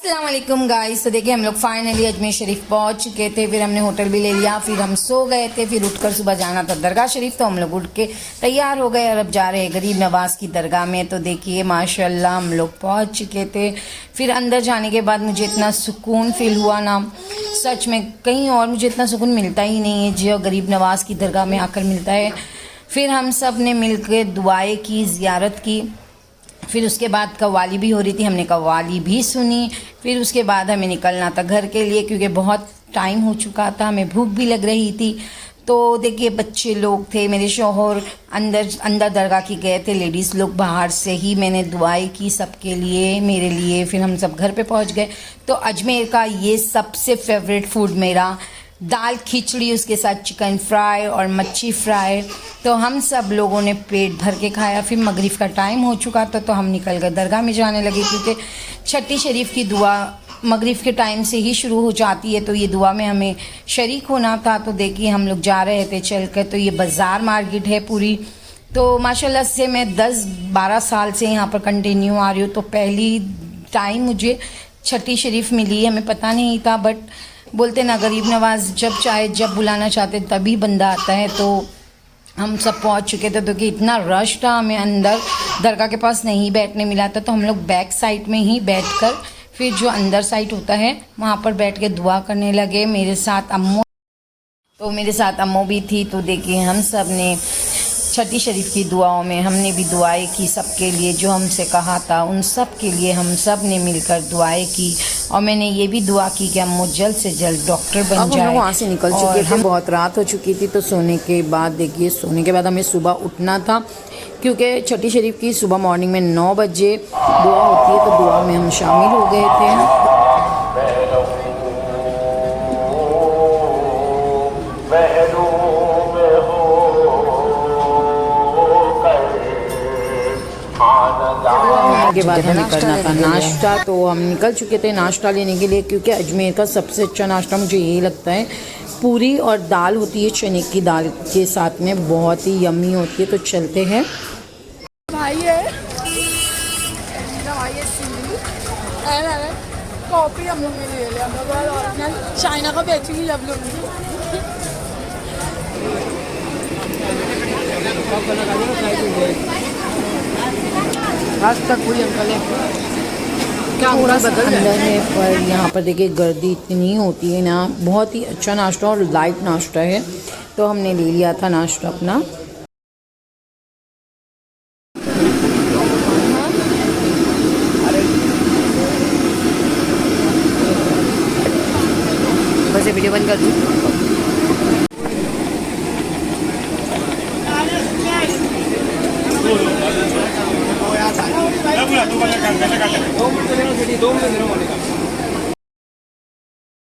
अस्सलाम वालेकुम गाइस। तो देखिए हम लोग फाइनली अजमेर शरीफ पहुंच चुके थे। फिर हमने होटल भी ले लिया, फिर हम सो गए थे। फिर उठकर सुबह जाना था दरगाह शरीफ, तो हम लोग उठ के तैयार हो गए और अब जा रहे हैं गरीब नवाज की दरगाह में। तो देखिए माशाल्लाह हम लोग पहुंच चुके थे। फिर अंदर जाने के बाद मुझे इतना सुकून फील हुआ ना, सच में कहीं और मुझे इतना सुकून मिलता ही नहीं है जो गरीब नवाज की दरगाह में आकर मिलता है। फिर हम सब ने मिल कर दुआएँ की, ज़ियारत की। फिर उसके बाद कव्वाली भी हो रही थी, हमने कव्वाली भी सुनी। फिर उसके बाद हमें निकलना था घर के लिए क्योंकि बहुत टाइम हो चुका था, हमें भूख भी लग रही थी। तो देखिए बच्चे लोग थे, मेरे शौहर अंदर दरगाह की गए थे, लेडीज़ लोग बाहर से ही। मैंने दुआएं की सबके लिए, मेरे लिए। फिर हम सब घर पे पहुंच गए। तो अजमेर का ये सबसे फेवरेट फूड मेरा दाल खिचड़ी, उसके साथ चिकन फ्राई और मच्छी फ्राई। तो हम सब लोगों ने पेट भर के खाया। फिर मगरिब का टाइम हो चुका था तो हम निकल गए दरगाह में जाने लगे क्योंकि छठी शरीफ की दुआ मगरिब के टाइम से ही शुरू हो जाती है, तो ये दुआ में हमें शरीक होना था। तो देखिए हम लोग जा रहे थे चल कर। तो ये बाज़ार मार्केट है पूरी। तो माशाल्लाह से मैं 10-12 साल से यहाँ पर कंटिन्यू आ रही हूँ। तो पहली टाइम मुझे छठी शरीफ मिली, हमें पता नहीं था। बट बोलते ना गरीब नवाज जब चाहे जब बुलाना चाहते तभी बंदा आता है। तो हम सब पहुंच चुके थे। तो कि इतना रश था, हमें अंदर दरगाह के पास नहीं बैठने मिला था। तो हम लोग बैक साइड में ही बैठकर फिर जो अंदर साइड होता है वहाँ पर बैठ के दुआ करने लगे। मेरे साथ अम्मू भी थी। तो देखिए हम सब ने छठी शरीफ की दुआओं में हमने भी दुआएं की सबके लिए, जो हमसे कहा था उन सब के लिए हम सब ने मिलकर दुआएं की। और मैंने ये भी दुआ की कि अम्मू जल्द से जल्द डॉक्टर बन जाए। हम वहाँ से निकल चुके थे, बहुत रात हो चुकी थी। तो सोने के बाद हमें सुबह उठना था क्योंकि छठी शरीफ की सुबह मॉर्निंग में 9 बजे दुआ होती है। तो दुआ में हम शामिल हो गए थे। के बाद हमें करना था नाश्ता। तो हम निकल चुके थे नाश्ता लेने के लिए क्योंकि अजमेर का सबसे अच्छा नाश्ता मुझे यही लगता है। पूरी और दाल होती है चने की दाल के साथ में, बहुत ही यम्मी होती है। तो चलते हैं। कॉफ़ी हम लोग ने ले लिया, चाइना का बेचेंगे जब लोग। आज तक कोई अंकल है क्या थोड़ा सा अंदर है, पर यहाँ पर देखिए गर्दी इतनी होती है ना। बहुत ही अच्छा नाश्ता और लाइट नाश्ता है। तो हमने ले लिया था नाश्ता अपना। बस ये वीडियो बंद कर दूँ।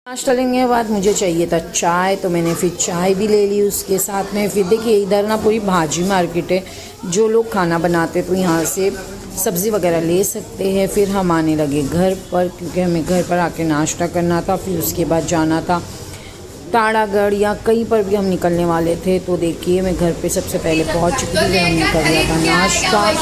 नाश्ता लेने के बाद मुझे चाहिए था चाय, तो मैंने फिर चाय भी ले ली उसके साथ में। फिर देखिए इधर ना पूरी भाजी मार्केट है, जो लोग खाना बनाते तो यहाँ से सब्ज़ी वगैरह ले सकते हैं। फिर हम आने लगे घर पर क्योंकि हमें घर पर आके नाश्ता करना था। फिर उसके बाद जाना था ताड़ागढ़ या कहीं पर भी हम निकलने वाले थे। तो देखिए मैं घर पे सबसे पहले पहुँच चुकी थी, हमने कर लिया था नाश्ता।